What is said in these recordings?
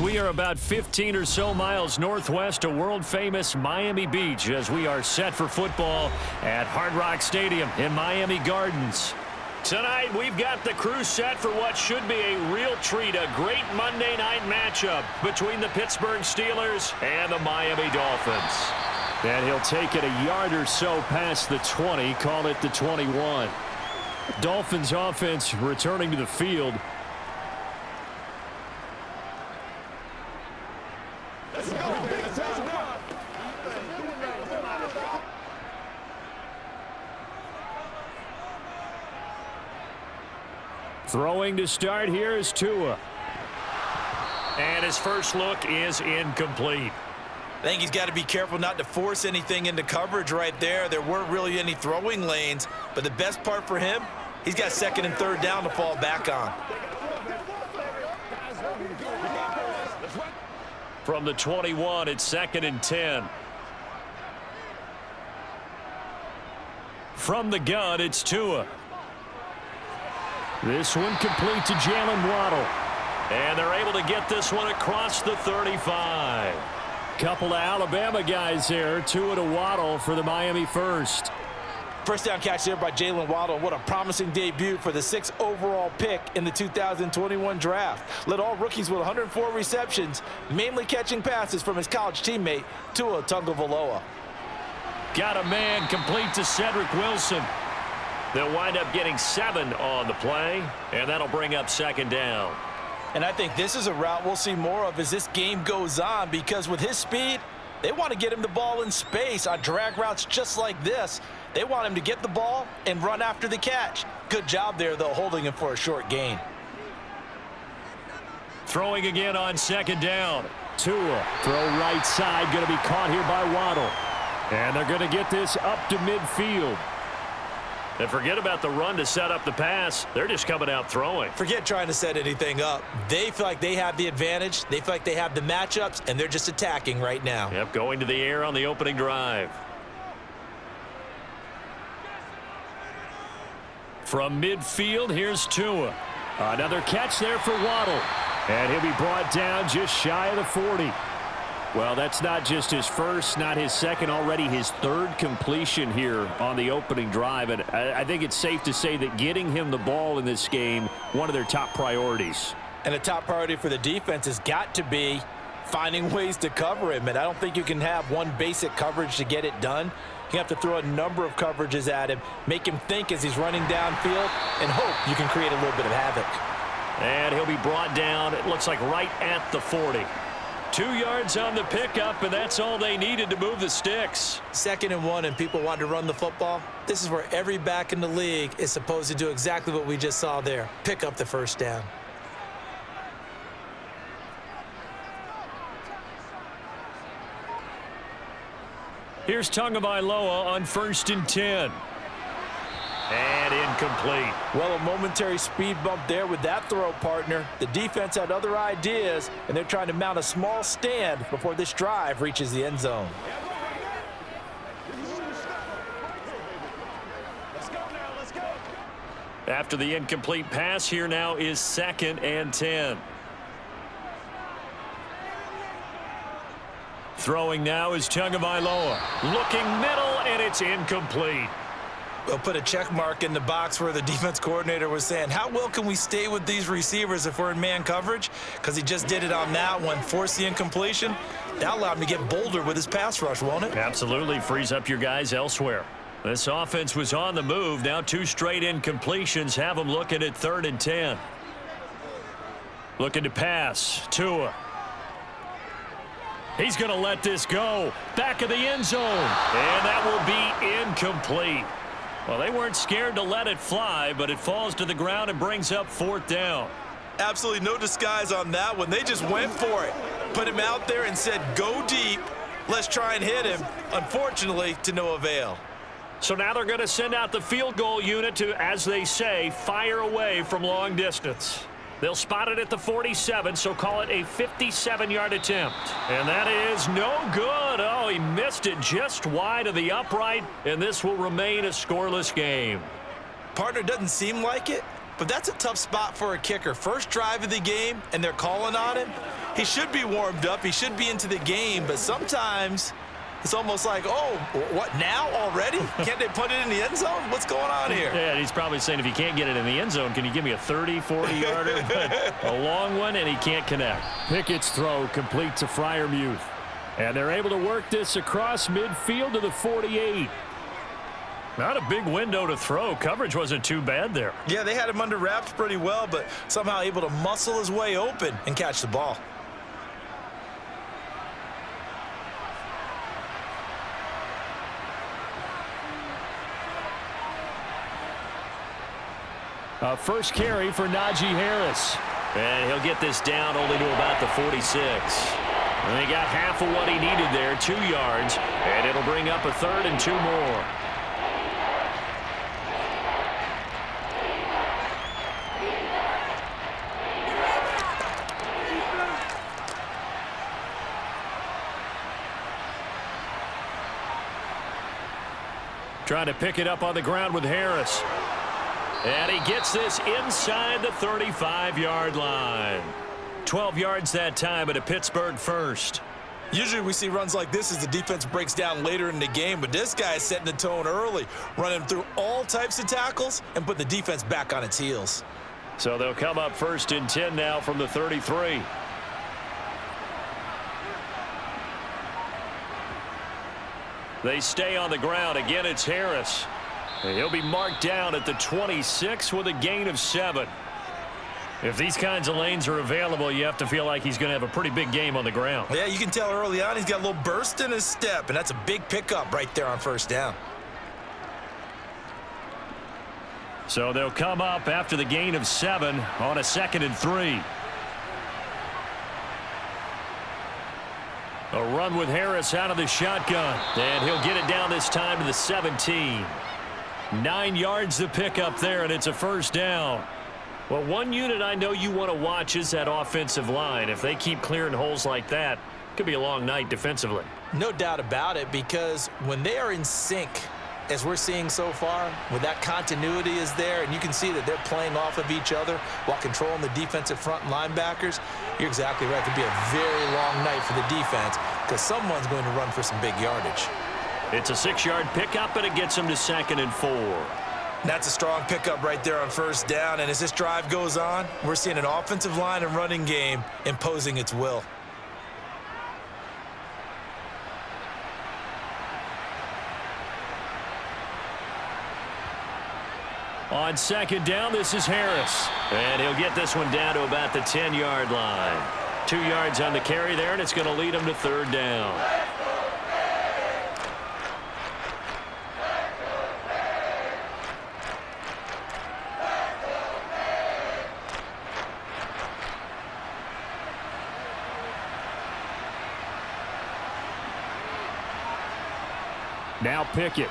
We are about 15 or so miles northwest of world-famous Miami Beach as we are set for football at Hard Rock Stadium in Miami Gardens. Tonight, we've got the crew set for what should be a real treat, a great Monday night matchup between the Pittsburgh Steelers and the Miami Dolphins. And he'll take it a yard or so past the 20, call it the 21. Dolphins offense returning to the field. Throwing to start here is Tua. And his first look is incomplete. I think he's got to be careful not to force anything into coverage right there. There weren't really any throwing lanes, but the best part for him, he's got second and third down to fall back on. From the 21, it's second and 10. From the gun, it's Tua. This one complete to Jalen Waddle. And they're able to get this one across the 35. Couple of Alabama guys there. Tua to Waddle for the Miami first. First down catch there by Jalen Waddle. What a promising debut for the 6th overall pick in the 2021 draft. Led all rookies with 104 receptions, mainly catching passes from his college teammate, Tua Tagovailoa. Got a man complete to Cedric Wilson. They'll wind up getting 7 on the play, and that'll bring up second down. And I think this is a route we'll see more of as this game goes on, because with his speed, they want to get him the ball in space on drag routes just like this. They want him to get the ball and run after the catch. Good job there, though, holding him for a short gain. Throwing again on second down. Tua, throw right side, going to be caught here by Waddle. And they're going to get this up to midfield. And forget about the run to set up the pass. They're just coming out throwing. Forget trying to set anything up. They feel like they have the advantage. They feel like they have the matchups, and they're just attacking right now. Yep, going to the air on the opening drive. From midfield, here's Tua. Another catch there for Waddle. And he'll be brought down just shy of the 40. Well, that's not just his first, not his second, already his third completion here on the opening drive. And I think it's safe to say that getting him the ball in this game, one of their top priorities. And a top priority for the defense has got to be finding ways to cover him. And I don't think you can have one basic coverage to get it done. You have to throw a number of coverages at him, make him think as he's running downfield, and hope you can create a little bit of havoc. And he'll be brought down, it looks like right at the 40. 2 yards on the pickup, and that's all they needed to move the sticks. 2nd and 1, and people want to run the football. This is where every back in the league is supposed to do exactly what we just saw there. Pick up the first down. Here's Tagovailoa on 1st and 10. And incomplete. Well, a momentary speed bump there with that throw, partner. The defense had other ideas, and they're trying to mount a small stand before this drive reaches the end zone. After the incomplete pass, here now is 2nd and 10. Throwing now is Tagovailoa. Looking middle, and it's incomplete. We'll put a check mark in the box where the defense coordinator was saying, how well can we stay with these receivers if we're in man coverage? Because he just did it on that one, forced the incompletion. That'll allow him to get bolder with his pass rush, won't it? Absolutely, frees up your guys elsewhere. This offense was on the move. Now 2 straight incompletions have them looking at 3rd and 10. Looking to pass. Tua. He's going to let this go. Back of the end zone. And that will be incomplete. Well, they weren't scared to let it fly, but it falls to the ground and brings up 4th down. Absolutely no disguise on that one. They just went for it. Put him out there and said, go deep. Let's try and hit him. Unfortunately, to no avail. So now they're going to send out the field goal unit to, as they say, fire away from long distance. They'll spot it at the 47, so call it a 57-yard attempt. And that is no good. Oh, he missed it just wide of the upright, and this will remain a scoreless game. Partner, doesn't seem like it, but that's a tough spot for a kicker. First drive of the game, and they're calling on him. he should be warmed up. He should be into the game, but sometimes it's almost like, oh, what, now already? Can't they put it in the end zone? What's going on here? Yeah, he's probably saying if you can't get it in the end zone, can you give me a 30, 40-yarder? But a long one, and he can't connect. Pickett's throw complete to Freiermuth. And they're able to work this across midfield to the 48. Not a big window to throw. Coverage wasn't too bad there. Yeah, they had him under wraps pretty well, but somehow able to muscle his way open and catch the ball. First carry for Najee Harris. And he'll get this down only to about the 46. And they got half of what he needed there, 2 yards. And it'll bring up a 3rd and 2 more. Trying to pick it up on the ground with Harris. And he gets this inside the 35-yard line. 12 yards that time, at a Pittsburgh first. Usually we see runs like this as the defense breaks down later in the game, but this guy is setting the tone early, running through all types of tackles and put the defense back on its heels. So they'll come up 1st and 10 now from the 33. They stay on the ground. Again, it's Harris. And he'll be marked down at the 26 with a gain of 7. If these kinds of lanes are available, you have to feel like he's going to have a pretty big game on the ground. Yeah, you can tell early on he's got a little burst in his step, and that's a big pickup right there on 1st down. So they'll come up after the gain of 7 on a 2nd and 3. A run with Harris out of the shotgun. And he'll get it down this time to the 17. 9 yards to pick up there, and it's a 1st down. Well, one unit I know you want to watch is that offensive line. If they keep clearing holes like that, it could be a long night defensively. No doubt about it, because when they are in sync, as we're seeing so far, when that continuity is there, and you can see that they're playing off of each other while controlling the defensive front linebackers, you're exactly right. It could be a very long night for the defense because someone's going to run for some big yardage. It's a 6-yard pickup, and it gets them to 2nd and 4. That's a strong pickup right there on 1st down, and as this drive goes on, we're seeing an offensive line and running game imposing its will. On 2nd down, this is Harris. And he'll get this one down to about the 10-yard line. 2 yards on the carry there, and it's going to lead him to 3rd down. Now Pickett.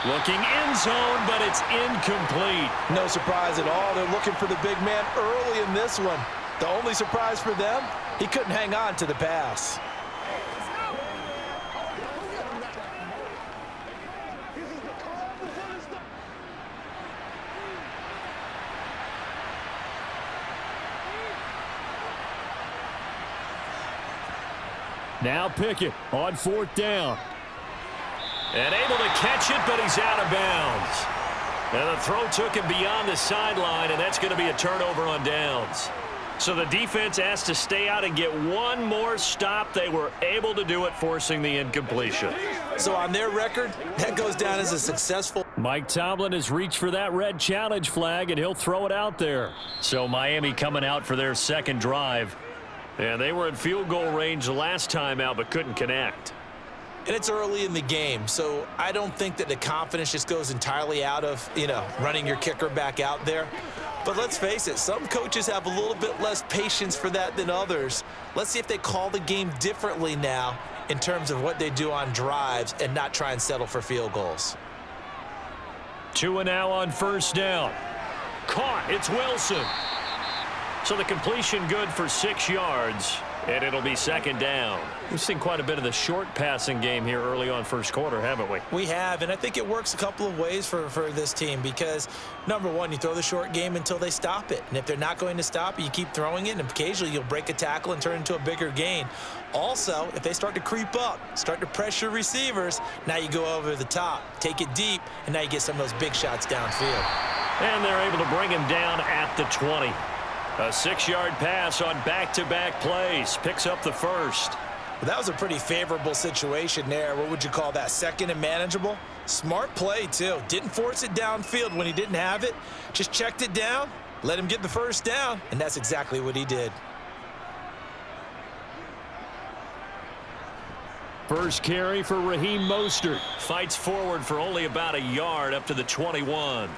Looking end zone, but it's incomplete. No surprise at all. They're looking for the big man early in this one. The only surprise for them, he couldn't hang on to the pass. Now Pickett on 4th down. And able to catch it, but he's out of bounds. And the throw took him beyond the sideline, and that's going to be a turnover on downs. So the defense has to stay out and get one more stop. They were able to do it, forcing the incompletion. So on their record, that goes down as a successful. Mike Tomlin has reached for that red challenge flag, and he'll throw it out there. So Miami coming out for their 2nd drive. And they were in field goal range the last time out, but couldn't connect. And it's early in the game, so I don't think that the confidence just goes entirely out of, running your kicker back out there. But let's face it, some coaches have a little bit less patience for that than others. Let's see if they call the game differently now in terms of what they do on drives and not try and settle for field goals. 2 and now on 1st down. Caught. It's Wilson. So the completion good for 6 yards. and it'll be second down. We've seen quite a bit of the short passing game here early on first quarter, haven't we? We have, and I think it works a couple of ways for this team because, number one, you throw the short game until they stop it. And if they're not going to stop it, you keep throwing it, and occasionally you'll break a tackle and turn it into a bigger gain. Also, if they start to creep up, start to pressure receivers, now you go over the top, take it deep, and now you get some of those big shots downfield. And they're able to bring him down at the 20. A 6-yard pass on back-to-back plays. Picks up the first. Well, that was a pretty favorable situation there. What would you call that? Second and manageable? Smart play, too. Didn't force it downfield when he didn't have it. Just checked it down, let him get the first down, and that's exactly what he did. First carry for Raheem Mostert. Fights forward for only about a yard up to the 21.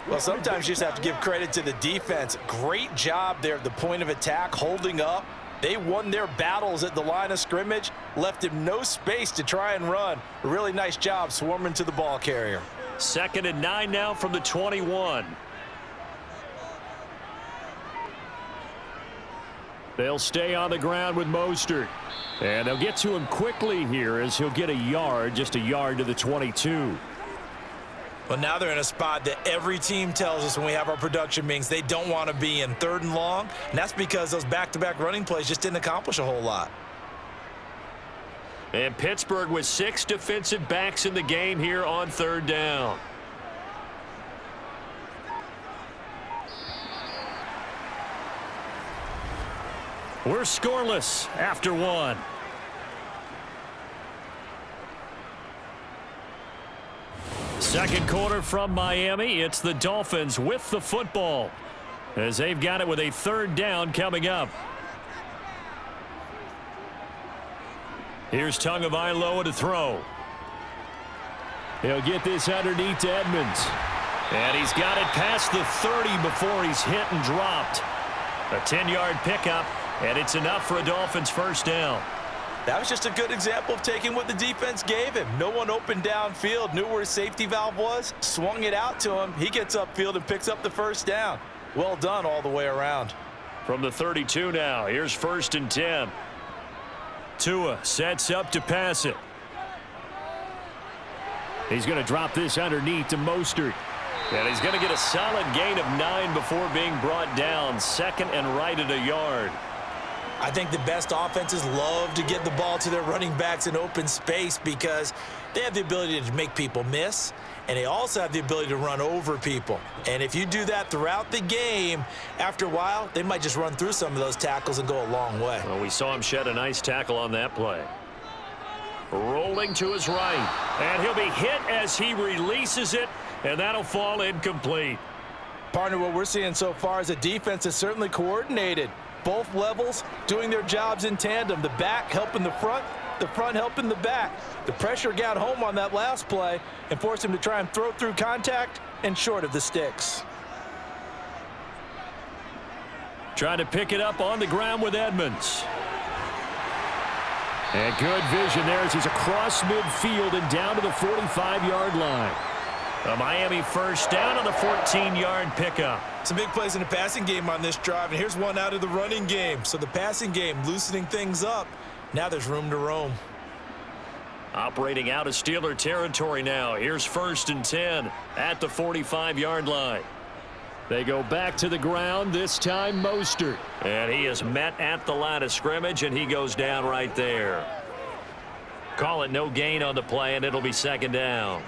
Well, sometimes you just have to give credit to the defense. Great job there at the point of attack, holding up. They won their battles at the line of scrimmage, left him no space to try and run. A really nice job swarming to the ball carrier. 2nd and 9 now from the 21. They'll stay on the ground with Mostert. And they'll get to him quickly here as he'll get a yard, just a yard to the 22. Well, now they're in a spot that every team tells us when we have our production meetings they don't want to be in, 3rd and long. And that's because those back-to-back running plays just didn't accomplish a whole lot. And Pittsburgh with 6 defensive backs in the game here on 3rd down. We're scoreless after 1. Second quarter from Miami. It's the Dolphins with the football as they've got it with a 3rd down coming up. Here's Tagovailoa to throw. He'll get this underneath to Edmonds. And he's got it past the 30 before he's hit and dropped. A 10-yard pickup, and it's enough for a Dolphins first down. That was just a good example of taking what the defense gave him. No one open downfield, knew where his safety valve was, swung it out to him. He gets upfield and picks up the first down. Well done all the way around. From the 32 now, here's 1st and 10. Tua sets up to pass it. He's going to drop this underneath to Mostert. And he's going to get a solid gain of 9 before being brought down. 2nd and right at a yard. I think the best offenses love to get the ball to their running backs in open space because they have the ability to make people miss, and they also have the ability to run over people. And if you do that throughout the game, after a while, they might just run through some of those tackles and go a long way. Well, we saw him shed a nice tackle on that play. Rolling to his right, and he'll be hit as he releases it, and that'll fall incomplete. Partner, what we're seeing so far is a defense that's certainly coordinated. Both levels doing their jobs in tandem. The back helping the front helping the back. The pressure got home on that last play and forced him to try and throw through contact and short of the sticks. Trying to pick it up on the ground with Edmonds. And good vision there as he's across midfield and down to the 45-yard line. A Miami first down on the 14-yard pickup. Some big plays in the passing game on this drive, and here's one out of the running game. So the passing game loosening things up. Now there's room to roam. Operating out of Steeler territory now. Here's 1st and 10 at the 45-yard line. They go back to the ground, this time Mostert. And he is met at the line of scrimmage, and he goes down right there. Call it no gain on the play, and it'll be 2nd down.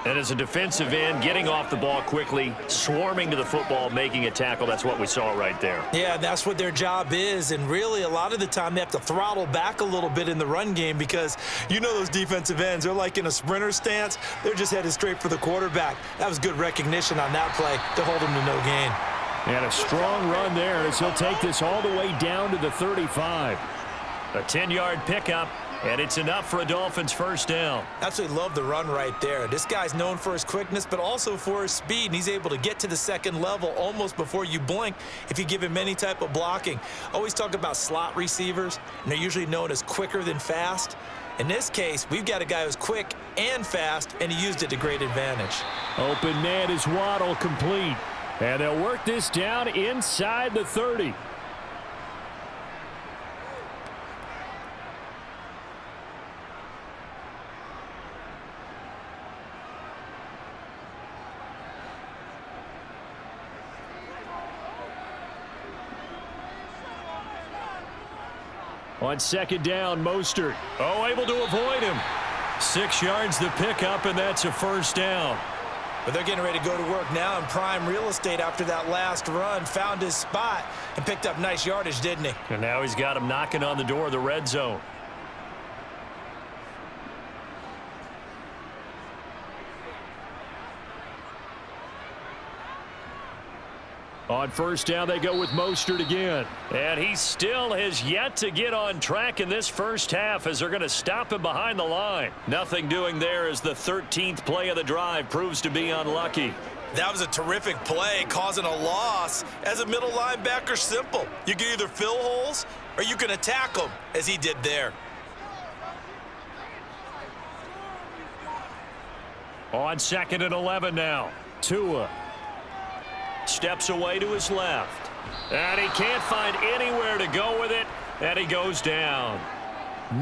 And as a defensive end, getting off the ball quickly, swarming to the football, making a tackle. That's what we saw right there. Yeah, that's what their job is. And really, a lot of the time, they have to throttle back a little bit in the run game because you know those defensive ends, they're like in a sprinter stance. They're just headed straight for the quarterback. That was good recognition on that play to hold him to no gain. And a strong run there as he'll take this all the way down to the 35. A 10-yard pickup. And it's enough for a Dolphins first down. Absolutely love the run right there. This guy's known for his quickness, but also for his speed. And he's able to get to the 2nd level almost before you blink if you give him any type of blocking. Always talk about slot receivers, and they're usually known as quicker than fast. In this case, we've got a guy who's quick and fast, and he used it to great advantage. Open man is Waddle, complete. And they'll work this down inside the 30. On second down, Mostert. Oh, able to avoid him. 6 yards to pick up, and that's a first down. But they're getting ready to go to work now in prime real estate after that last run. Found his spot and picked up nice yardage, didn't he? And now he's got him knocking on the door of the red zone. On first down, they go with Mostert again. And he still has yet to get on track in this first half as they're going to stop him behind the line. Nothing doing there as the 13th play of the drive proves to be unlucky. That was a terrific play, causing a loss. As a middle linebacker, simple. You can either fill holes or you can attack them, as he did there. On second and 11 now. Tua steps away to his left. And he can't find anywhere to go with it. And he goes down.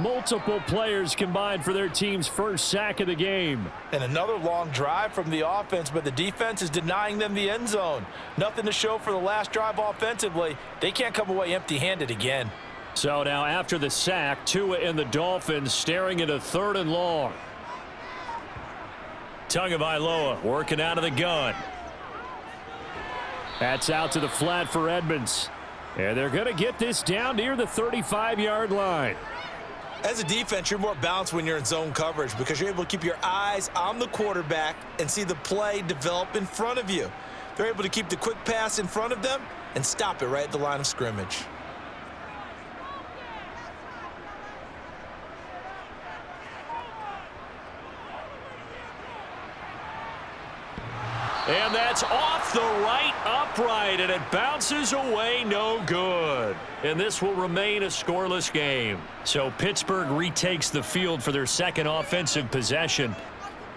Multiple players combined for their team's first sack of the game. And another long drive from the offense, but the defense is denying them the end zone. Nothing to show for the last drive offensively. They can't come away empty-handed again. So now after the sack, Tua and the Dolphins staring at a 3rd and long. Tagovailoa working out of the gun. That's out to the flat for Edmonds. And they're going to get this down near the 35-yard line. As a defense, you're more balanced when you're in zone coverage because you're able to keep your eyes on the quarterback and see the play develop in front of you. They're able to keep the quick pass in front of them and stop it right at the line of scrimmage. And that's off the right upright, and it bounces away, no good. And this will remain a scoreless game. So Pittsburgh retakes the field for their second offensive possession.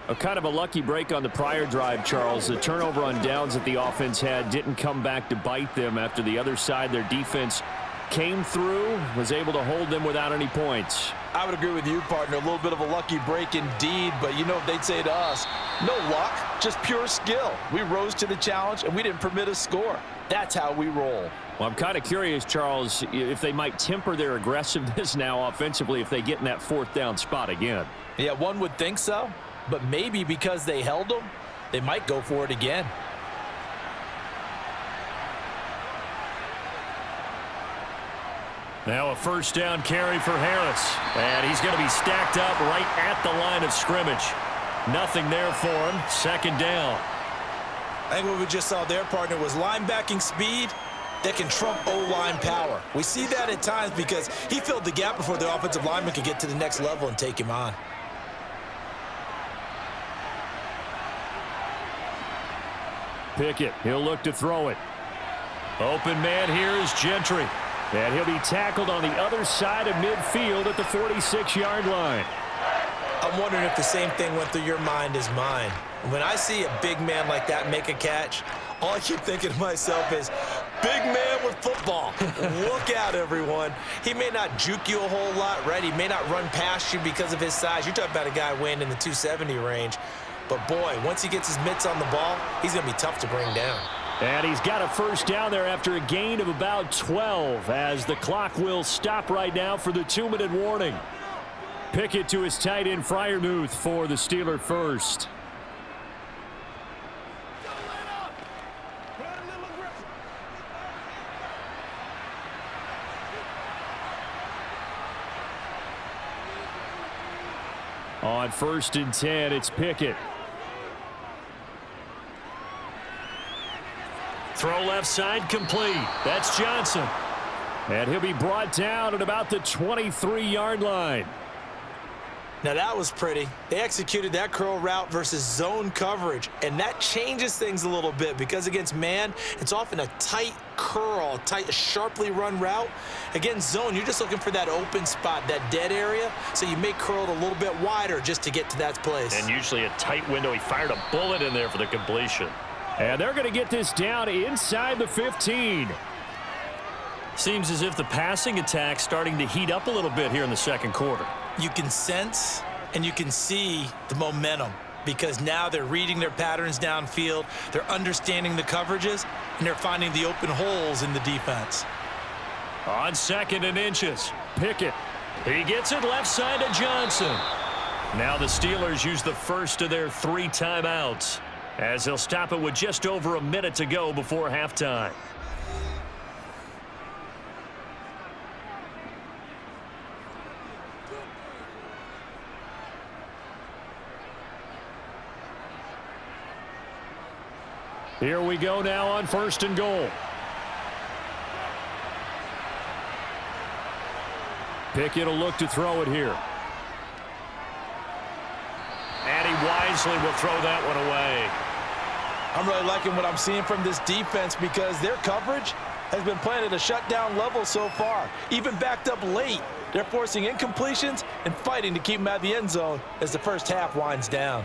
A kind of a lucky break on the prior drive, Charles. The turnover on downs that the offense had didn't come back to bite them after the other side. Their defense came through, was able to hold them without any points. I would agree with you, partner. A little bit of a lucky break indeed, but you know what they'd say to us? No luck, just pure skill. We rose to the challenge, and we didn't permit a score. That's how we roll. Well, I'm kind of curious, Charles, if they might temper their aggressiveness now offensively if they get in that 4th down spot again. Yeah, one would think so, but maybe because they held them, they might go for it again. Now a first down carry for Harris. And he's going to be stacked up right at the line of scrimmage. Nothing there for him. 2nd down. I think what we just saw there, partner, was linebacking speed that can trump O-line power. We see that at times because he filled the gap before the offensive lineman could get to the next level and take him on. Pickett, he'll look to throw it. Open man here is Gentry. And he'll be tackled on the other side of midfield at the 46-yard line. I'm wondering if the same thing went through your mind as mine. When I see a big man like that make a catch, all I keep thinking to myself is, big man with football. Look out, everyone. He may not juke you a whole lot, right? He may not run past you because of his size. You're talking about a guy weighing in the 270 range. But, boy, once he gets his mitts on the ball, he's going to be tough to bring down. And he's got a first down there after a gain of about 12 as the clock will stop right now for the 2-minute warning. Pickett to his tight end Freiermuth for the Steeler first. On 1st and 10, it's Pickett. Throw left side complete. That's Johnson. And he'll be brought down at about the 23-yard line. Now that was pretty. They executed that curl route versus zone coverage, and that changes things a little bit because against man, it's often a tight curl, a sharply run route. Against zone, you're just looking for that open spot, that dead area, so you may curl it a little bit wider just to get to that place. And usually a tight window. He fired a bullet in there for the completion. And they're going to get this down inside the 15. Seems as if the passing attack's starting to heat up a little bit here in the second quarter. You can sense and you can see the momentum because now they're reading their patterns downfield, they're understanding the coverages, and they're finding the open holes in the defense. On 2nd and inches. Pickett. He gets it left side to Johnson. Now the Steelers use the first of their 3 timeouts, as they'll stop it with just over a minute to go before halftime. Here we go now on 1st and goal. Pickett will look to throw it here. And he wisely will throw that one away. I'm really liking what I'm seeing from this defense because their coverage has been playing at a shutdown level so far. Even backed up late, they're forcing incompletions and fighting to keep them out of the end zone as the first half winds down.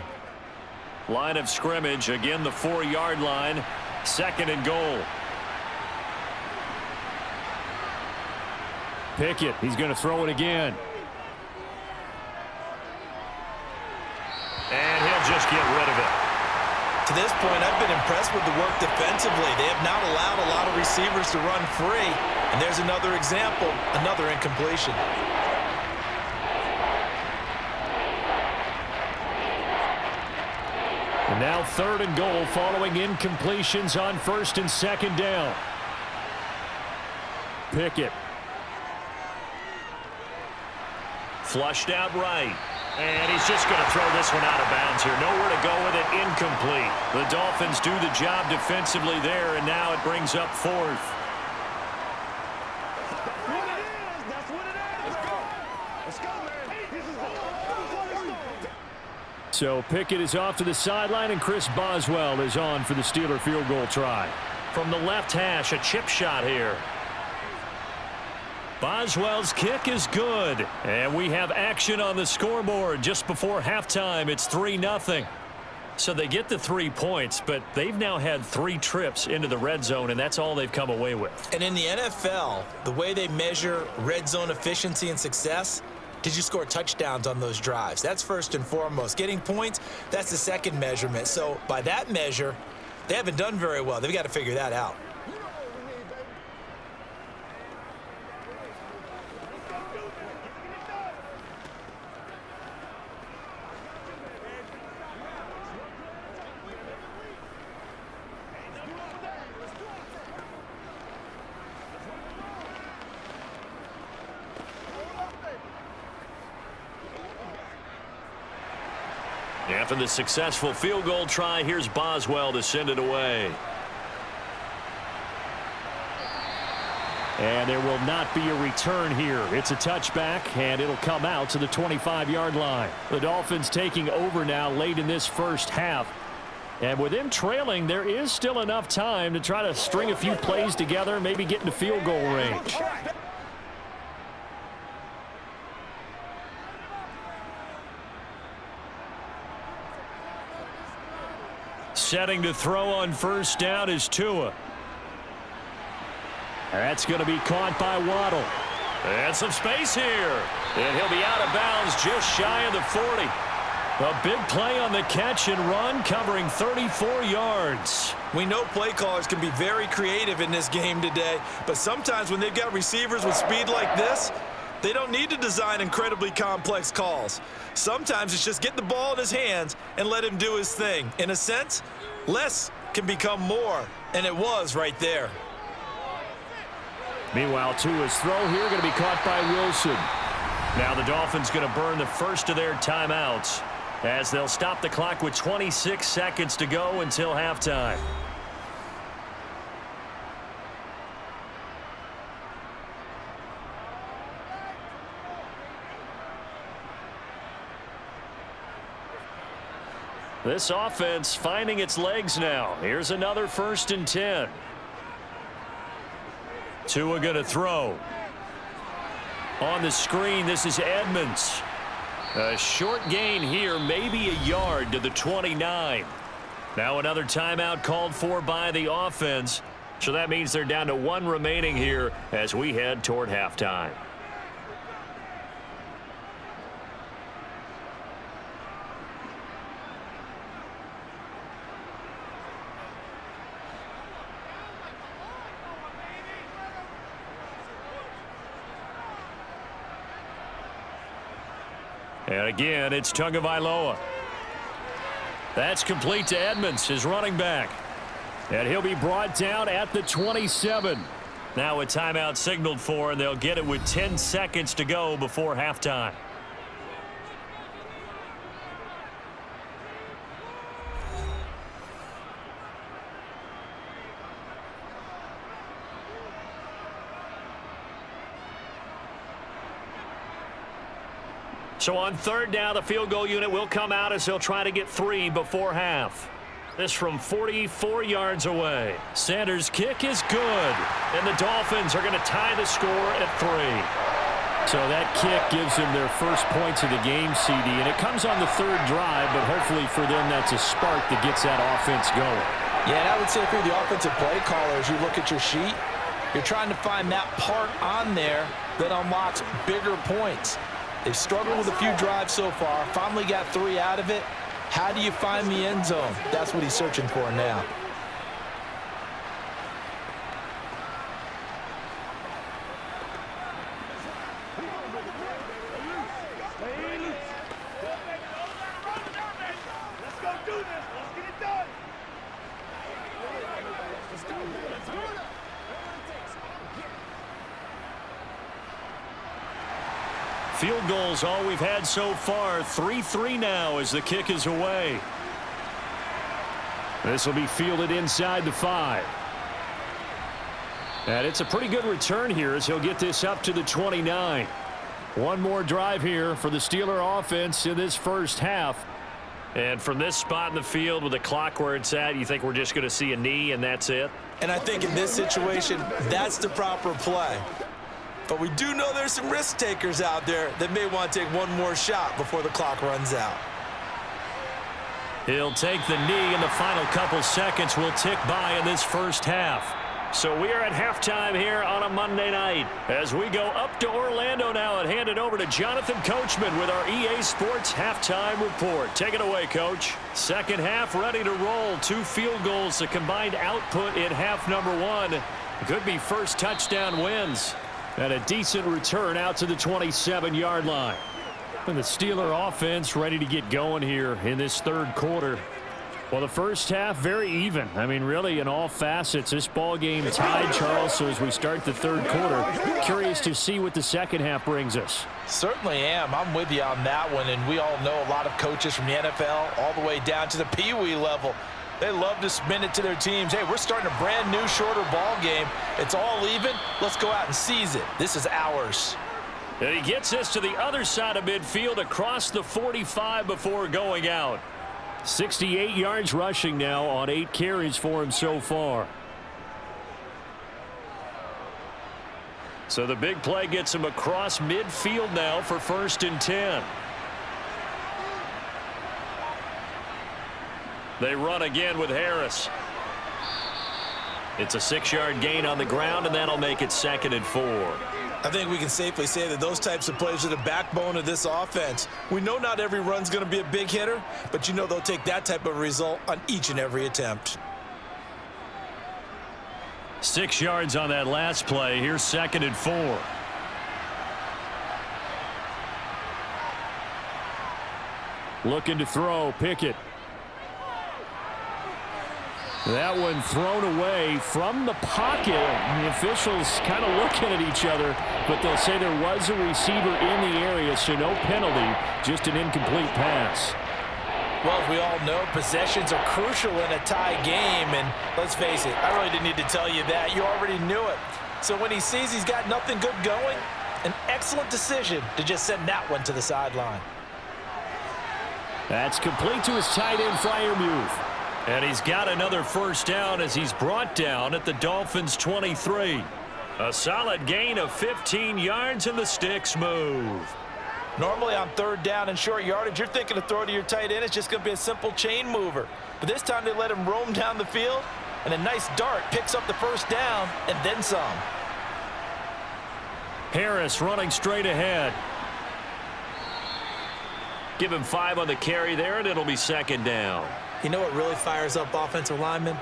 Line of scrimmage, again the 4-yard line, 2nd and goal. Pickett, he's going to throw it again. And he'll just get rid of it. To this point, I've been impressed with the work defensively. They have not allowed a lot of receivers to run free. And there's another example, another incompletion. And now 3rd and goal following incompletions on 1st and 2nd down. Pickett. Flushed out right. And he's just going to throw this one out of bounds here. Nowhere to go with it. Incomplete. The Dolphins do the job defensively there, and now it brings up 4th. That's what it is. Let's go. Let's go, man. So Pickett is off to the sideline, and Chris Boswell is on for the Steeler field goal try. From the left hash, a chip shot here. Boswell's kick is good, and we have action on the scoreboard just before halftime. It's 3-0. So they get the 3 points, but they've now had 3 trips into the red zone, and that's all they've come away with. And in the NFL, the way they measure red zone efficiency and success, did you score touchdowns on those drives? That's first and foremost. Getting points, that's the second measurement. So by that measure, they haven't done very well. They've got to figure that out. After the successful field goal try, here's Boswell to send it away. And there will not be a return here. It's a touchback, and it'll come out to the 25-yard line. The Dolphins taking over now late in this first half. And with them trailing, there is still enough time to try to string a few plays together, maybe get into field goal range. Setting to throw on first down is Tua. That's going to be caught by Waddle. And some space here. And he'll be out of bounds just shy of the 40. A big play on the catch and run, covering 34 yards. We know play callers can be very creative in this game today, but sometimes when they've got receivers with speed like this, they don't need to design incredibly complex calls. Sometimes it's just get the ball in his hands and let him do his thing. In a sense, less can become more, and it was right there. Meanwhile, Tua's throw here going to be caught by Wilson. Now the Dolphins going to burn the first of their timeouts as they'll stop the clock with 26 seconds to go until halftime. This offense finding its legs now. Here's another 1st and 10. Tua going to throw. On the screen, this is Edmonds. A short gain here, maybe a yard to the 29. Now another timeout called for by the offense. So that means they're down to 1 remaining here as we head toward halftime. And again, it's Tagovailoa. That's complete to Edmonds, his running back. And he'll be brought down at the 27. Now a timeout signaled for, and they'll get it with 10 seconds to go before halftime. So on third down, the field goal unit will come out as they'll try to get 3 before half. This from 44 yards away. Sanders' kick is good. And the Dolphins are going to tie the score at 3. So that kick gives them their first points of the game, CD. And it comes on the third drive, but hopefully for them that's a spark that gets that offense going. Yeah, and I would say for the offensive play caller, as you look at your sheet, you're trying to find that part on there that unlocks bigger points. They've struggled with a few drives so far, finally got 3 out of it. How do you find the end zone? That's what he's searching for now. Let's go do this. Let's get it done. Let's do it. Field goals all we've had so far. 3-3 now as the kick is away. This will be fielded inside the 5. And it's a pretty good return here as he'll get this up to the 29. One more drive here for the Steeler offense in this first half. And from this spot in the field with the clock where it's at, you think we're just going to see a knee and that's it? And I think in this situation, that's the proper play. But we do know there's some risk takers out there that may want to take one more shot before the clock runs out. He'll take the knee, and the final couple seconds will tick by in this first half. So we are at halftime here on a Monday night as we go up to Orlando now and hand it over to Jonathan Coachman with our EA Sports halftime report. Take it away, Coach. Second half ready to roll. 2 field goals, the combined output in half number 1. Could be first touchdown wins. And a decent return out to the 27-yard line. And the Steeler offense ready to get going here in this third quarter. Well, the first half, very even. I mean, really, in all facets, this ball game tied, Charles. So as we start the third quarter, curious to see what the second half brings us. Certainly am. I'm with you on that one. And we all know a lot of coaches from the NFL all the way down to the Pee-wee level. They love to spin it to their teams. Hey, we're starting a brand new, shorter ball game. It's all even. Let's go out and seize it. This is ours. And he gets this to the other side of midfield across the 45 before going out. 68 yards rushing now on 8 carries for him so far. So the big play gets him across midfield now for 1st and 10. They run again with Harris. It's a 6-yard gain on the ground, and that'll make it 2nd and 4. I think we can safely say that those types of plays are the backbone of this offense. We know not every run's going to be a big hitter, but you know they'll take that type of result on each and every attempt. 6 yards on that last play. Here's 2nd and 4. Looking to throw, Pickett. That one thrown away from the pocket. The officials kind of looking at each other, but they'll say there was a receiver in the area, so no penalty, just an incomplete pass. Well, as we all know, possessions are crucial in a tie game, and let's face it, I really didn't need to tell you that. You already knew it. So when he sees he's got nothing good going, an excellent decision to just send that one to the sideline. That's complete to his tight end Freiermuth. And he's got another first down as he's brought down at the Dolphins' 23. A solid gain of 15 yards, and the sticks move. Normally on third down and short yardage, you're thinking to throw to your tight end. It's just going to be a simple chain mover. But this time they let him roam down the field, and a nice dart picks up the first down and then some. Harris running straight ahead. Give him 5 on the carry there, and it'll be 2nd down. You know what really fires up offensive linemen?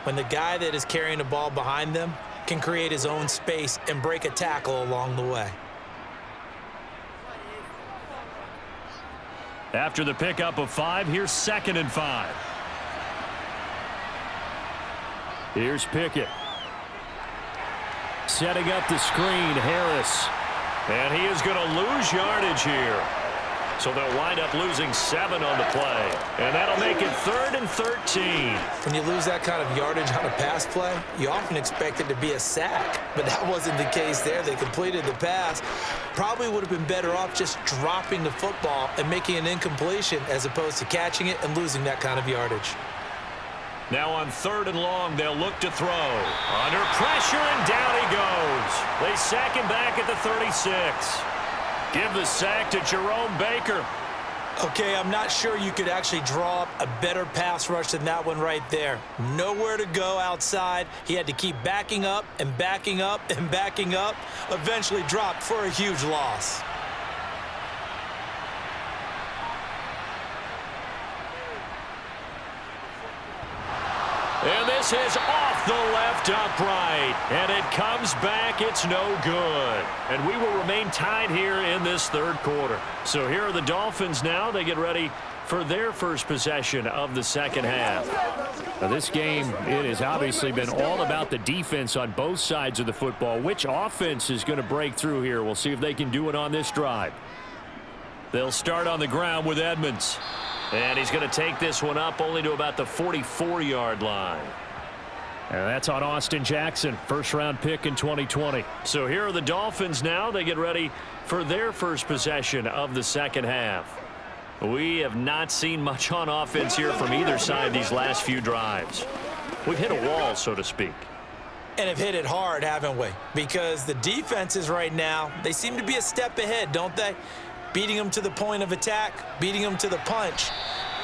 When the guy that is carrying the ball behind them can create his own space and break a tackle along the way. After the pickup of 5, here's 2nd and 5. Here's Pickett. Setting up the screen, Harris. And he is going to lose yardage here. So they'll wind up losing 7 on the play. And that'll make it 3rd and 13. When you lose that kind of yardage on a pass play, you often expect it to be a sack. But that wasn't the case there. They completed the pass. Probably would have been better off just dropping the football and making an incompletion as opposed to catching it and losing that kind of yardage. Now on 3rd and long, they'll look to throw. Under pressure, and down he goes. They sack him back at the 36. Give the sack to Jerome Baker. Okay, I'm not sure you could actually draw up a better pass rush than that one right there. Nowhere to go outside. He had to keep backing up and backing up and backing up. Eventually dropped for a huge loss. And this is off the left upright. And it comes back. It's no good. And we will remain tied here in this 3rd quarter. So here are the Dolphins now. They get ready for their first possession of the 2nd half. Now this game, it has obviously been all about the defense on both sides of the football. Which offense is going to break through here? We'll see if they can do it on this drive. They'll start on the ground with Edmonds. And he's going to take this one up only to about the 44-yard line. And that's on Austin Jackson, first-round pick in 2020. So here are the Dolphins now. They get ready for their first possession of the 2nd half. We have not seen much on offense here from either side these last few drives. We've hit a wall, so to speak. And have hit it hard, haven't we? Because the defenses right now, they seem to be a step ahead, don't they? Beating them to the point of attack, beating them to the punch.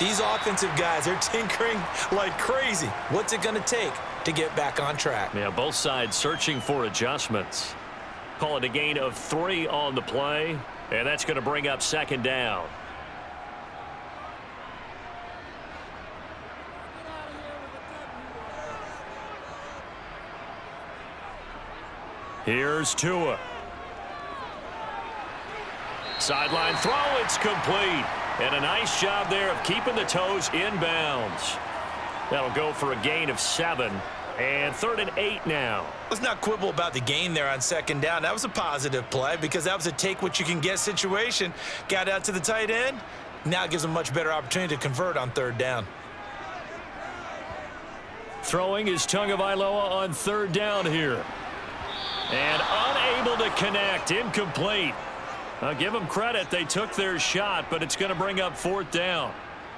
These offensive guys, they're tinkering like crazy. What's it going to take to get back on track? Yeah, both sides searching for adjustments. Call it a gain of 3 on the play, and that's going to bring up 2nd down. Here's Tua. Sideline throw, it's complete. And a nice job there of keeping the toes inbounds. That'll go for a gain of 7. And 3rd and 8 now. Let's not quibble about the gain there on 2nd down. That was a positive play because that was a take-what-you-can-get situation. Got out to the tight end. Now it gives them a much better opportunity to convert on 3rd down. Throwing is Tagovailoa on 3rd down here. And unable to connect. Incomplete. I'll give them credit. They took their shot, but it's going to bring up 4th down.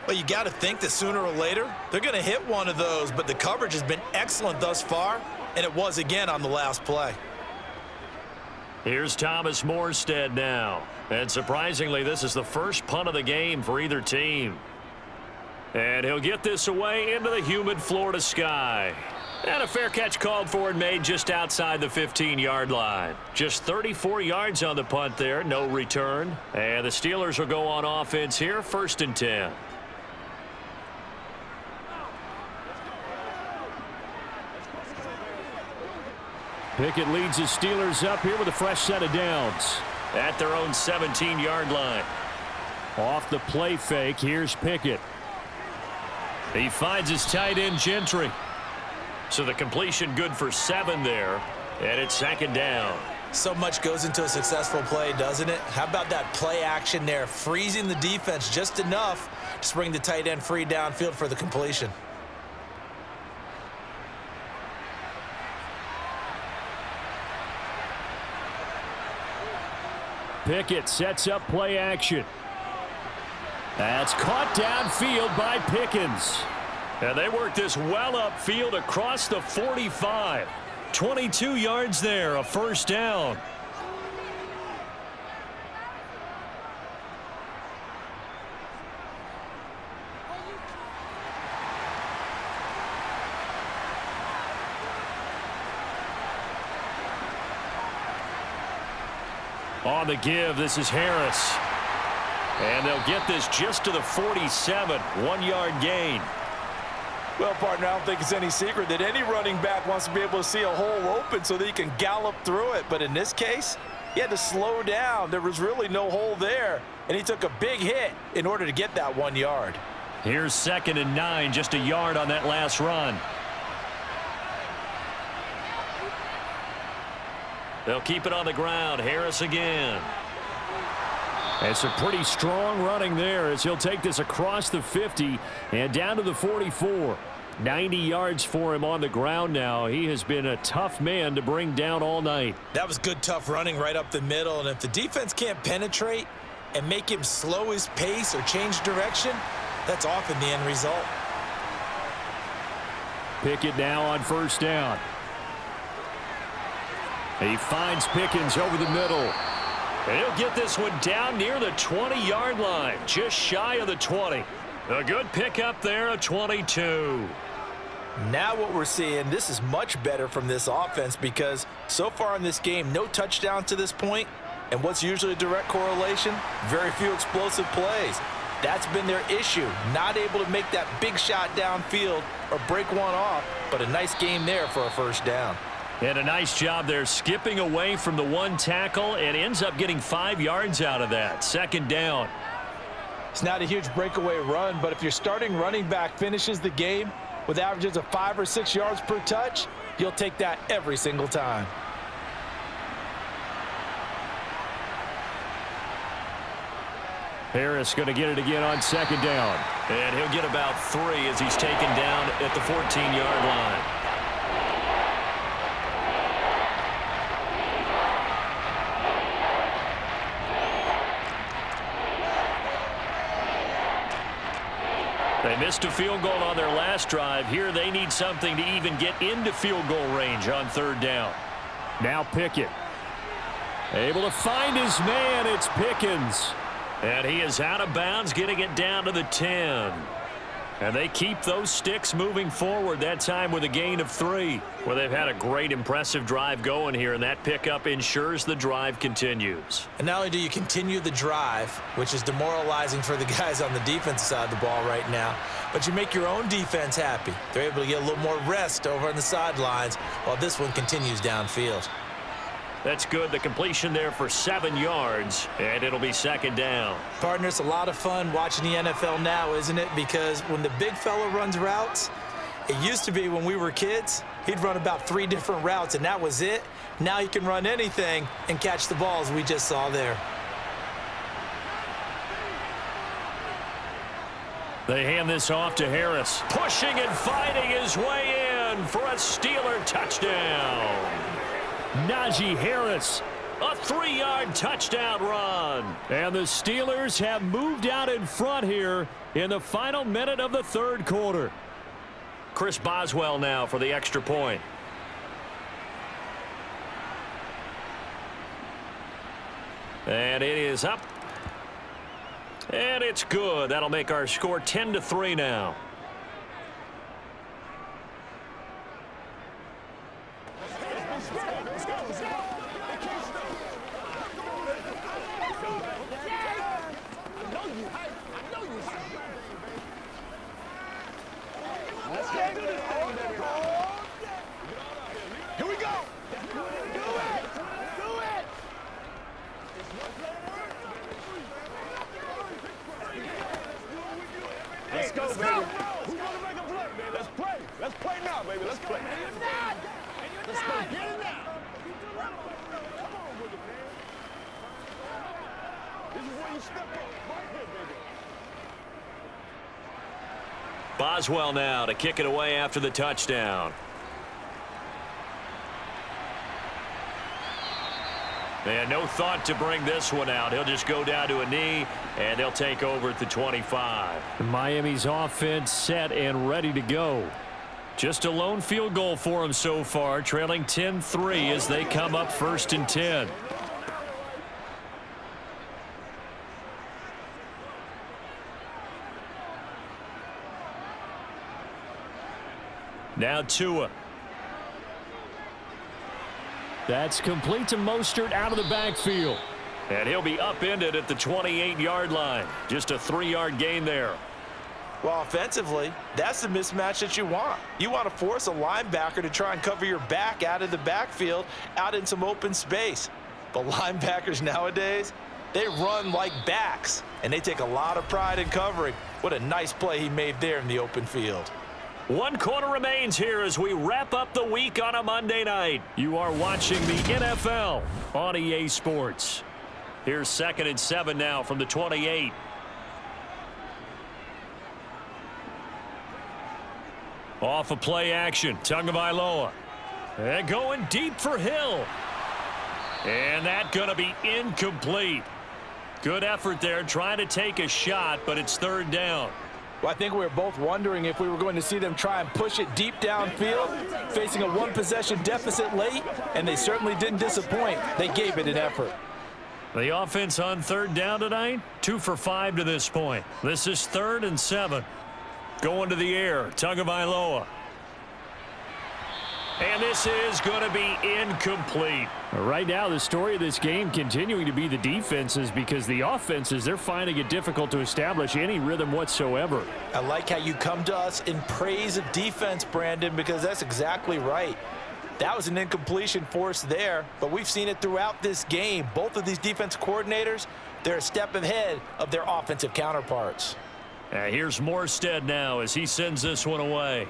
Well, you got to think that sooner or later, they're going to hit one of those, but the coverage has been excellent thus far, and it was again on the last play. Here's Thomas Morstead now. And surprisingly, this is the first punt of the game for either team. And he'll get this away into the humid Florida sky. And a fair catch called for and made just outside the 15-yard line. Just 34 yards on the punt there, no return. And the Steelers will go on offense here, 1st and 10. Pickett leads his Steelers up here with a fresh set of downs at their own 17-yard line. Off the play fake, here's Pickett. He finds his tight end Gentry. So the completion good for 7 there, and it's 2nd down. So much goes into a successful play, doesn't it? How about that play action there, freezing the defense just enough to bring the tight end free downfield for the completion. Pickett sets up play action. That's caught downfield by Pickens. And they work this well upfield across the 45. 22 yards there, a 1st down. On the give, this is Harris. And they'll get this just to the 47, 1-yard gain. Well, partner, I don't think it's any secret that any running back wants to be able to see a hole open so that he can gallop through it. But in this case, He had to slow down. There was really no hole there, and he took a big hit in order to get that 1 yard. Here's 2nd and 9, just a yard on that last run. They'll keep it on the ground. Harris again. It's a pretty strong running there as he'll take this across the 50 and down to the 44. 90 yards for him on the ground now. He has been a tough man to bring down all night. That was good, tough running right up the middle, and if the defense can't penetrate and make him slow his pace or change direction, that's often the end result. Pickett now on 1st down. He finds Pickens over the middle. And he'll get this one down near the 20-yard line, just shy of the 20. A good pickup there, a 22. Now what we're seeing, this is much better from this offense because so far in this game, no touchdown to this point. And what's usually a direct correlation? Very few explosive plays. That's been their issue, not able to make that big shot downfield or break one off, but a nice game there for a 1st down. And a nice job there skipping away from the 1 tackle and ends up getting 5 yards out of that. 2nd down. It's not a huge breakaway run, but if your starting running back finishes the game with averages of 5 or 6 yards per touch, you'll take that every single time. Harris going to get it again on 2nd down. And he'll get about 3 as he's taken down at the 14-yard line. They missed a field goal on their last drive. Here they need something to even get into field goal range on 3rd down. Now Pickett. Able to find his man. It's Pickens. And he is out of bounds, getting it down to the 10. And they keep those sticks moving forward, that time with a gain of 3. Well, they've had a great, impressive drive going here, and that pickup ensures the drive continues. And not only do you continue the drive, which is demoralizing for the guys on the defensive side of the ball right now, but you make your own defense happy. They're able to get a little more rest over on the sidelines while this one continues downfield. That's good. The completion there for 7 yards, and it'll be 2nd down. Partner, it's a lot of fun watching the NFL now, isn't it? Because when the big fella runs routes, it used to be when we were kids, he'd run about 3 different routes, and that was it. Now he can run anything and catch the balls we just saw there. They hand this off to Harris. Pushing and fighting his way in for a Steeler touchdown. Najee Harris, a 3-yard touchdown run. And the Steelers have moved out in front here in the final minute of the 3rd quarter. Chris Boswell now for the extra point. And it is up. And it's good. That'll make our score 10-3 now. Let's go, baby. Who want to make a play, man? Let's play. Let's play now, baby. Let's play. Let's go. Get it now. Come on with it, man. This is where you step up. Right here, baby. Boswell now to kick it away after the touchdown. And no thought to bring this one out. He'll just go down to a knee, and they'll take over at the 25. Miami's offense set and ready to go. Just a lone field goal for them so far, trailing 10-3 as they come up 1st and 10. Now Tua. That's complete to Mostert out of the backfield. And he'll be upended at the 28-yard line. Just a 3-yard gain there. Well, offensively, that's the mismatch that you want. You want to force a linebacker to try and cover your back out of the backfield, out in some open space. But linebackers nowadays, they run like backs, and they take a lot of pride in covering. What a nice play he made there in the open field. 1 quarter remains here as we wrap up the week on a Monday night. You are watching the NFL on EA Sports. Here's 2nd and 7 now from the 28. Off of play action, Tagovailoa. And going deep for Hill. And that's going to be incomplete. Good effort there trying to take a shot, but it's 3rd down. Well, I think we were both wondering if we were going to see them try and push it deep downfield, facing a 1-possession deficit late, and they certainly didn't disappoint. They gave it an effort. The offense on 3rd down tonight, 2 for 5 to this point. This is 3rd and 7. Going to the air, Tagovailoa. And this is going to be incomplete. Right now, the story of this game continuing to be the defenses, because the offenses, they're finding it difficult to establish any rhythm whatsoever. I like how you come to us in praise of defense, Brandon, because that's exactly right. That was an incompletion forced there, but we've seen it throughout this game. Both of these defense coordinators, they're a step ahead of their offensive counterparts. Here's Morstead now as he sends this one away.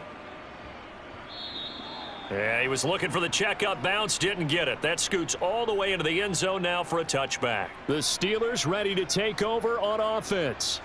Yeah, he was looking for the checkup bounce, didn't get it. That scoots all the way into the end zone now for a touchback. The Steelers ready to take over on offense.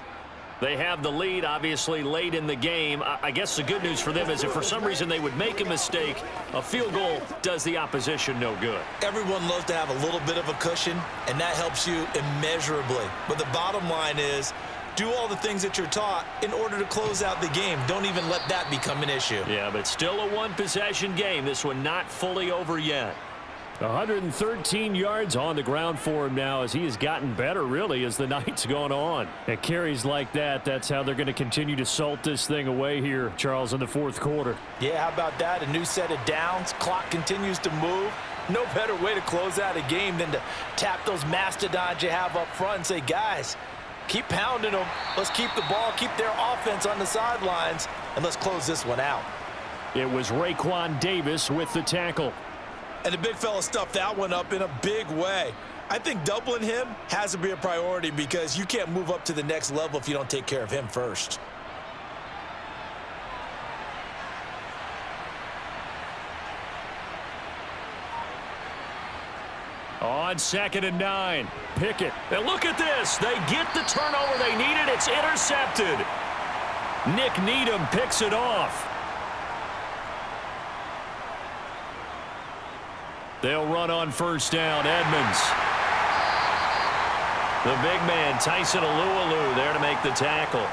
They have the lead, obviously, late in the game. I guess the good news for them is if for some reason they would make a mistake, a field goal does the opposition no good. Everyone loves to have a little bit of a cushion, and that helps you immeasurably. But the bottom line is, do all the things that you're taught in order to close out the game. Don't even let that become an issue. Yeah, but still a 1-possession game. This one not fully over yet. 113 yards on the ground for him now as he has gotten better, really, as the night's gone on. At carries like that, that's how they're going to continue to salt this thing away here, Charles, in the 4th quarter. Yeah, how about that? A new set of downs. Clock continues to move. No better way to close out a game than to tap those mastodons you have up front and say, guys, keep pounding them. Let's keep the ball, keep their offense on the sidelines, and let's close this one out. It was Raekwon Davis with the tackle. And the big fella stuffed that one up in a big way. I think doubling him has to be a priority because you can't move up to the next level if you don't take care of him first. On 2nd and 9, Pickett. And look at this. They get the turnover they needed. It's intercepted. Nick Needham picks it off. They'll run on 1st down. Edmonds. The big man, Tyson Alualu, there to make the tackle.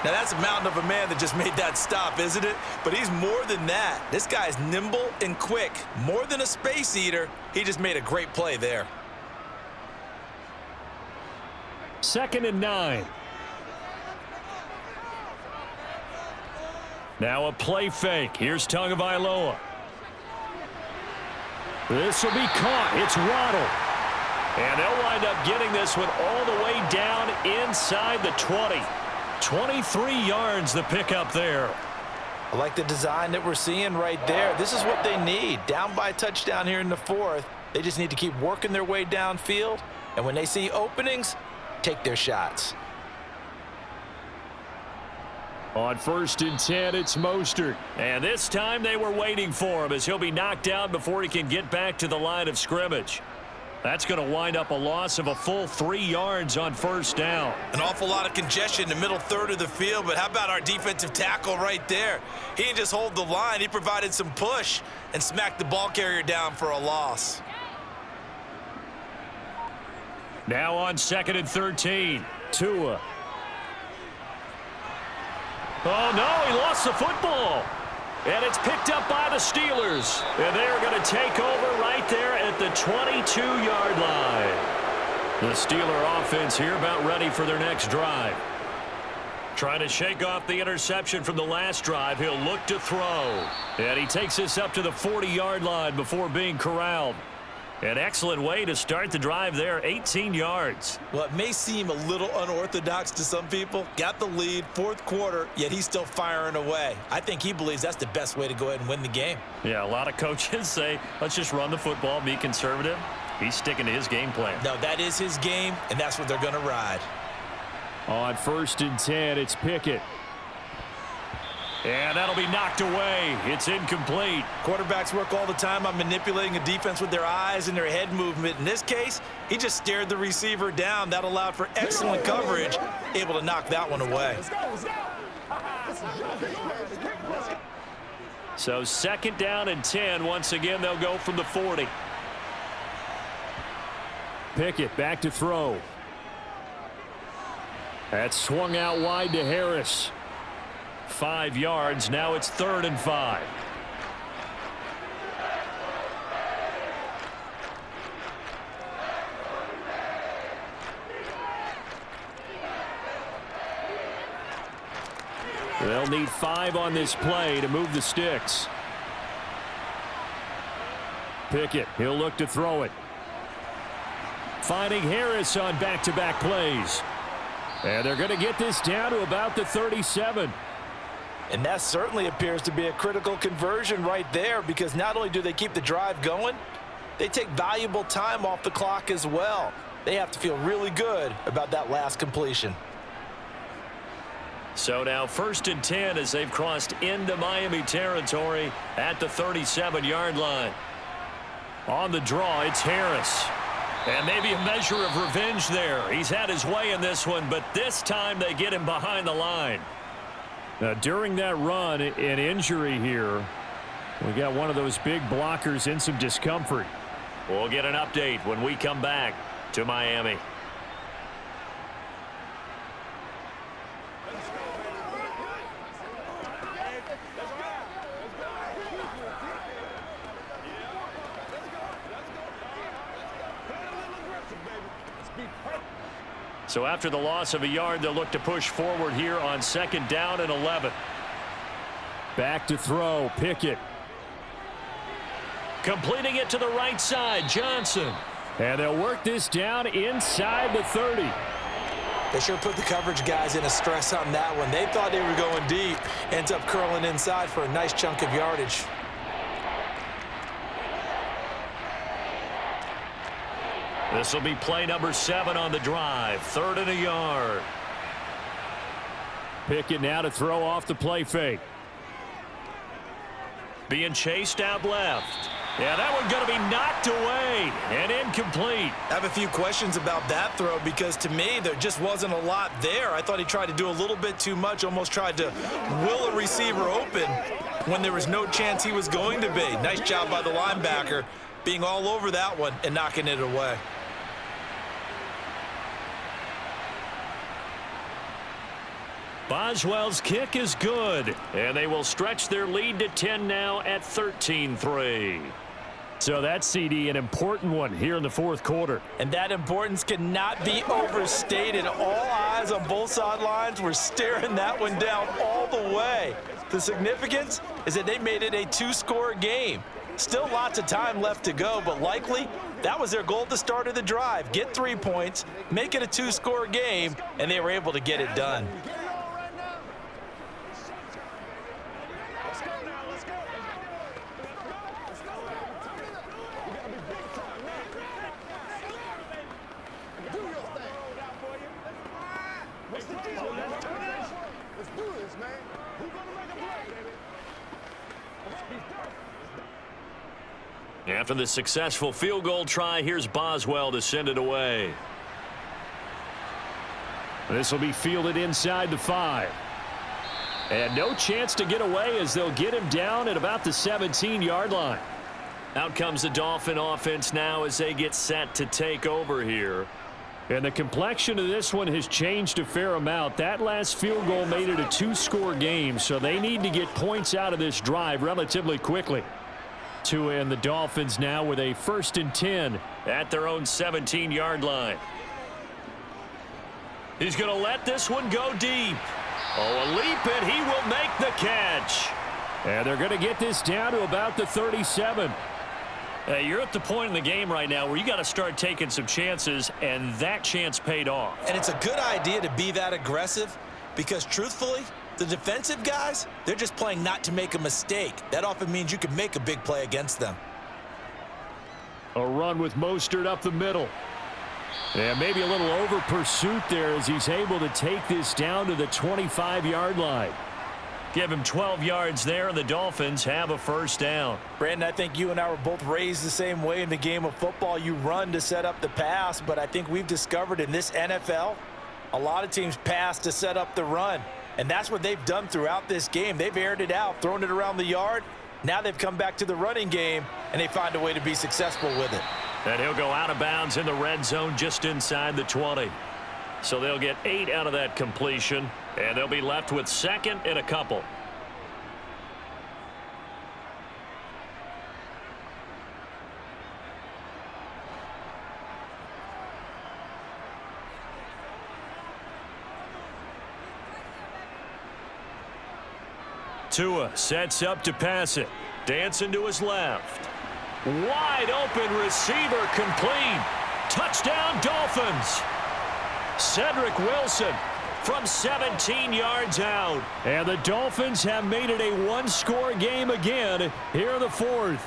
Now, that's a mountain of a man that just made that stop, isn't it? But he's more than that. This guy's nimble and quick. More than a space eater. He just made a great play there. 2nd and 9. Now a play fake. Here's Tagovailoa. This will be caught. It's Waddle. And they'll wind up getting this one all the way down inside the 20. 23 yards the pickup there. I like the design that we're seeing right there. This is what they need. Down by a touchdown here in the 4th. They just need to keep working their way downfield. And when they see openings, take their shots. On 1st and 10, it's Mostert. And this time they were waiting for him as he'll be knocked down before he can get back to the line of scrimmage. That's going to wind up a loss of a full 3 yards on 1st down. An awful lot of congestion in the middle 3rd of the field, but how about our defensive tackle right there? He didn't just hold the line. He provided some push and smacked the ball carrier down for a loss. Now on 2nd and 13, Tua. Oh, no, he lost the football. And it's picked up by the Steelers. And they're going to take over right there at the 22-yard line. The Steeler offense here about ready for their next drive. Trying to shake off the interception from the last drive. He'll look to throw. And he takes this up to the 40-yard line before being corralled. An excellent way to start the drive there, 18 yards. Well, it may seem a little unorthodox to some people. Got the lead, 4th quarter, yet he's still firing away. I think he believes that's the best way to go ahead and win the game. Yeah, a lot of coaches say, let's just run the football, be conservative. He's sticking to his game plan. No, that is his game, and that's what they're going to ride. On 1st and 10, it's Pickett. And that'll be knocked away. It's incomplete. Quarterbacks work all the time on manipulating a defense with their eyes and their head movement. In this case, he just stared the receiver down. That allowed for excellent coverage, able to knock that one away. So 2nd down and 10. Once again, they'll go from the 40. Pickett back to throw. That's swung out wide to Harris. 5 yards. Now it's 3rd and 5. They'll need 5 on this play to move the sticks. Pickett, he'll look to throw it. Finding Harris on back-to-back plays. And they're going to get this down to about the 37. And that certainly appears to be a critical conversion right there, because not only do they keep the drive going, they take valuable time off the clock as well. They have to feel really good about that last completion. So now 1st and 10 as they've crossed into Miami territory at the 37-yard line. On the draw, it's Harris. And maybe a measure of revenge there. He's had his way in this one, but this time they get him behind the line. Now, during that run, an injury here. We got one of those big blockers in some discomfort. We'll get an update when we come back to Miami. So after the loss of a yard, they'll look to push forward here on 2nd down and 11. Back to throw, Pickett. Completing it to the right side, Johnson. And they'll work this down inside the 30. They sure put the coverage guys in a stress on that one. They thought they were going deep. Ends up curling inside for a nice chunk of yardage. This will be play number 7 on the drive. 3rd and a yard. Pickett now to throw off the play fake. Being chased out left. Yeah, that one's going to be knocked away and incomplete. I have a few questions about that throw, because to me there just wasn't a lot there. I thought he tried to do a little bit too much, almost tried to will a receiver open when there was no chance he was going to be. Nice job by the linebacker being all over that one and knocking it away. Boswell's kick is good, and they will stretch their lead to 10 now at 13-3. So that's, CD, an important one here in the 4th quarter. And that importance cannot be overstated. All eyes on both sidelines were staring that one down all the way. The significance is that they made it a 2-score game. Still lots of time left to go, but likely that was their goal at the start of the drive. Get 3 points, make it a 2-score game, and they were able to get it done. After the successful field goal try, here's Boswell to send it away. This will be fielded inside the 5. And no chance to get away as they'll get him down at about the 17-yard line. Out comes the Dolphin offense now as they get set to take over here. And the complexion of this one has changed a fair amount. That last field goal made it a 2-score game, so they need to get points out of this drive relatively quickly. And the Dolphins now with a 1st and 10 at their own 17-yard line. He's going to let this one go deep. Oh, a leap, and he will make the catch. And they're going to get this down to about the 37. Hey, you're at the point in the game right now where you got to start taking some chances, and that chance paid off. And it's a good idea to be that aggressive, because truthfully, the defensive guys, they're just playing not to make a mistake. That often means you can make a big play against them. A run with Mostert up the middle. And maybe a little over pursuit there as he's able to take this down to the 25-yard line. Give him 12 yards there, and the Dolphins have a first down. Brandon, I think you and I were both raised the same way in the game of football. You run to set up the pass, but I think we've discovered in this NFL, a lot of teams pass to set up the run. And that's what they've done throughout this game. They've aired it out, thrown it around the yard. Now they've come back to the running game, and they find a way to be successful with it. And he'll go out of bounds in the red zone just inside the 20. So they'll get 8 out of that completion, and they'll be left with second and a couple. Tua sets up to pass it. Dancing to his left. Wide open receiver complete. Touchdown Dolphins. Cedric Wilson from 17 yards out. And the Dolphins have made it a one-score game again here in the fourth.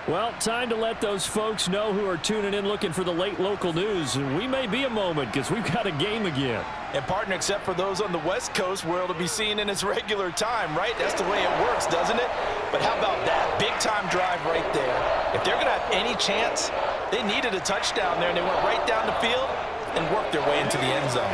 Well, time to let those folks know who are tuning in looking for the late local news. We may be a moment because we've got a game again. And, partner, except for those on the West Coast where it'll be seen in its regular time, right? That's the way it works, doesn't it? But how about that big-time drive right there? If they're going to have any chance, they needed a touchdown there, and they went right down the field and worked their way into the end zone.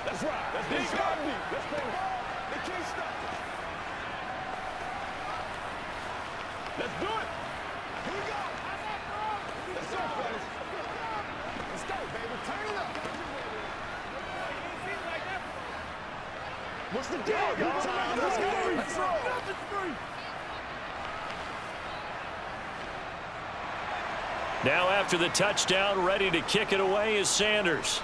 That's right. That's big. Let's play. They can't stop us. Let's do it. Here we go. Let's go, fellas. Let's go, baby. Turn it up. What's the deal, y'all? Let's go. Let's roll. Now after the touchdown, ready to kick it away is Sanders.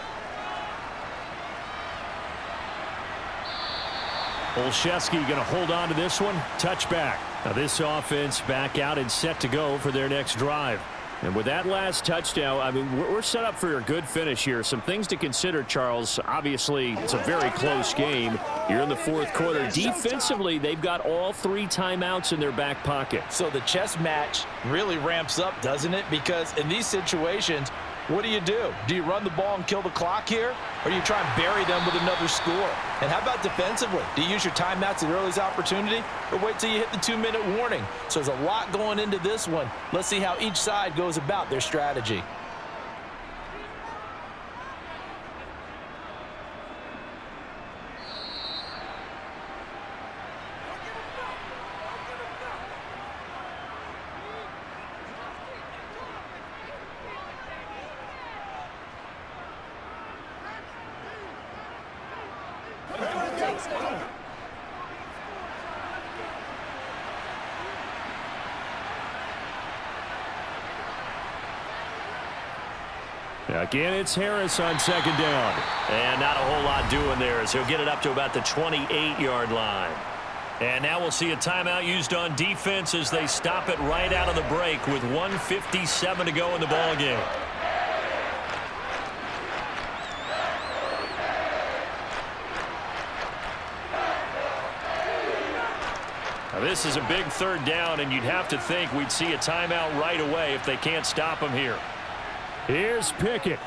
Olszewski going to hold on to this one. Touchback. Now this offense back out and set to go for their next drive. And with that last touchdown, I mean, we're set up for a good finish here. Some things to consider, Charles. Obviously, it's a very close game. You're in the fourth quarter. Defensively, they've got all 3 timeouts in their back pocket. So the chess match really ramps up, doesn't it? Because in these situations, what do? Do you run the ball and kill the clock here? Or do you try and bury them with another score? And how about defensively? Do you use your timeouts at the earliest opportunity? Or wait till you hit the 2-minute warning? So there's a lot going into this one. Let's see how each side goes about their strategy. Again, it's Harris on second down. And not a whole lot doing there as he'll get it up to about the 28-yard line. And now we'll see a timeout used on defense as they stop it right out of the break with 1:57 to go in the ballgame. Now this is a big third down, and you'd have to think we'd see a timeout right away if they can't stop him here. Here's Pickett.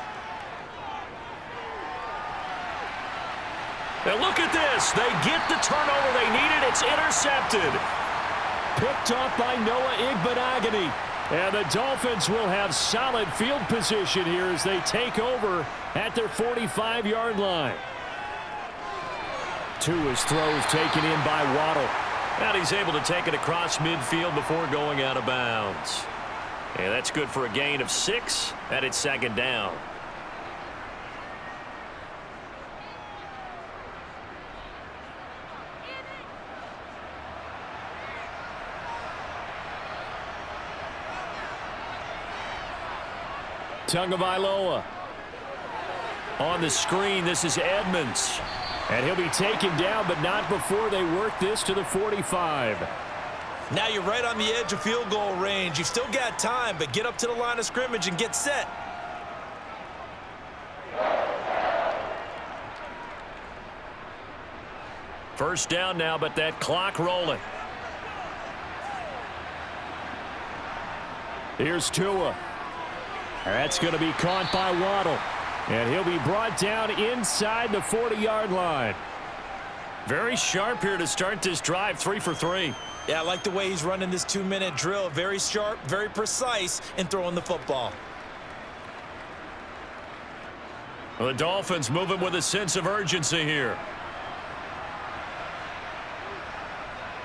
Now look at this. They get the turnover they needed. It's intercepted. Picked off by Noah Igbenogany. And the Dolphins will have solid field position here as they take over at their 45-yard line. Tua's throws taken in by Waddle. And he's able to take it across midfield before going out of bounds. And that's good for a gain of 6, and it's second down. Tagovailoa. On the screen, this is Edmonds. And he'll be taken down, but not before they work this to the 45. Now you're right on the edge of field goal range. You've still got time, but get up to the line of scrimmage and get set. First down now, but that clock rolling. Here's Tua. That's going to be caught by Waddle. And he'll be brought down inside the 40-yard line. Very sharp here to start this drive, 3 for 3. Yeah, I like the way he's running this 2-minute drill. Very sharp, very precise in throwing the football. Well, the Dolphins moving with a sense of urgency here.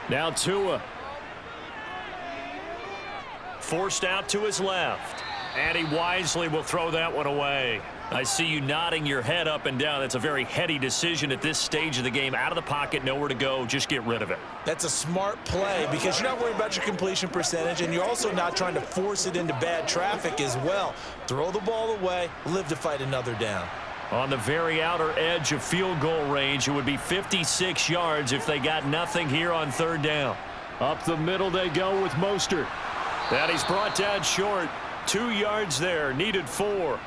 Now Tua. Forced out to his left. And he wisely will throw that one away. I see you nodding your head up and down. That's a very heady decision at this stage of the game. Out of the pocket, nowhere to go. Just get rid of it. That's a smart play because you're not worried about your completion percentage, and you're also not trying to force it into bad traffic as well. Throw the ball away, live to fight another down. On the very outer edge of field goal range, it would be 56 yards if they got nothing here on third down. Up the middle they go with Mostert. That he's brought down short. 2 yards there, needed 4.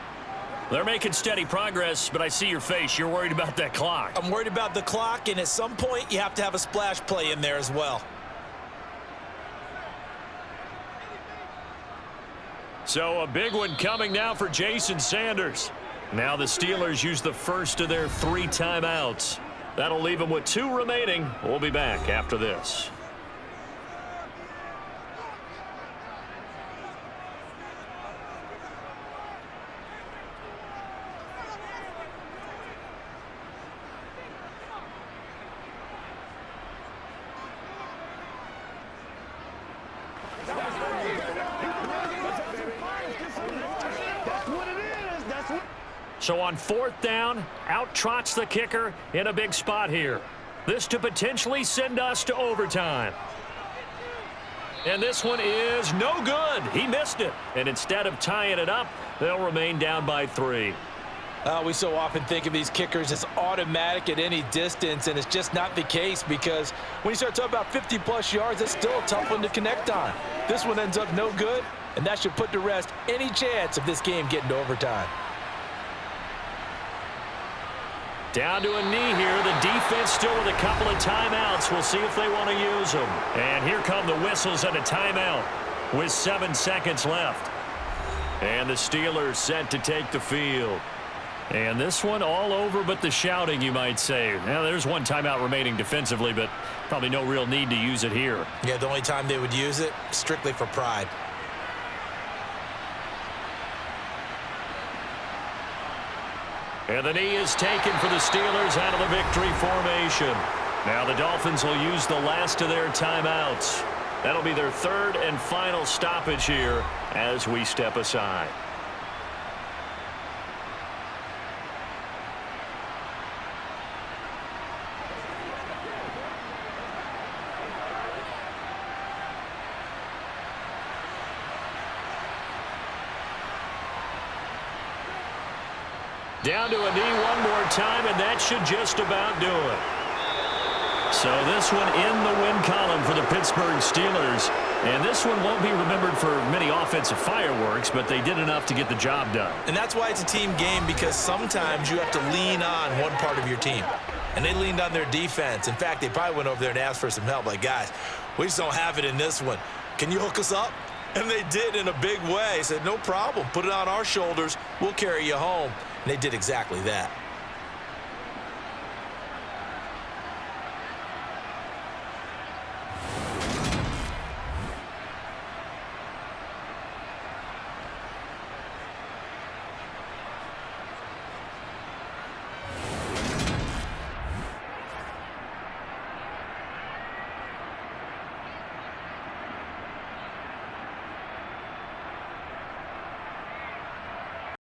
They're making steady progress, but I see your face. You're worried about that clock. I'm worried about the clock, and at some point, you have to have a splash play in there as well. So a big one coming now for Jason Sanders. Now the Steelers use the first of their 3 timeouts. That'll leave them with 2 remaining. We'll be back after this. So on fourth down, out trots the kicker in a big spot here. This to potentially send us to overtime. And this one is no good. He missed it. And instead of tying it up, they'll remain down by 3. We so often think of these kickers as automatic at any distance, and it's just not the case because when you start talking about 50-plus yards, it's still a tough one to connect on. This one ends up no good, and that should put to rest any chance of this game getting to overtime. Down to a knee here. The defense still with a couple of timeouts. We'll see if they want to use them. And here come the whistles and a timeout with 7 seconds left. And the Steelers set to take the field. And this one all over but the shouting, you might say. Now, there's 1 timeout remaining defensively, but probably no real need to use it here. Yeah, the only time they would use it, strictly for pride. And the knee is taken for the Steelers out of the victory formation. Now the Dolphins will use the last of their timeouts. That'll be their 3rd and final stoppage here as we step aside. Down to a knee one more time, and that should just about do it. So this one in the win column for the Pittsburgh Steelers. And this one won't be remembered for many offensive fireworks, but they did enough to get the job done. And that's why it's a team game, because sometimes you have to lean on one part of your team. And they leaned on their defense. In fact, they probably went over there and asked for some help. Like, guys, we just don't have it in this one. Can you hook us up? And they did in a big way. Said, no problem. Put it on our shoulders. We'll carry you home. And they did exactly that.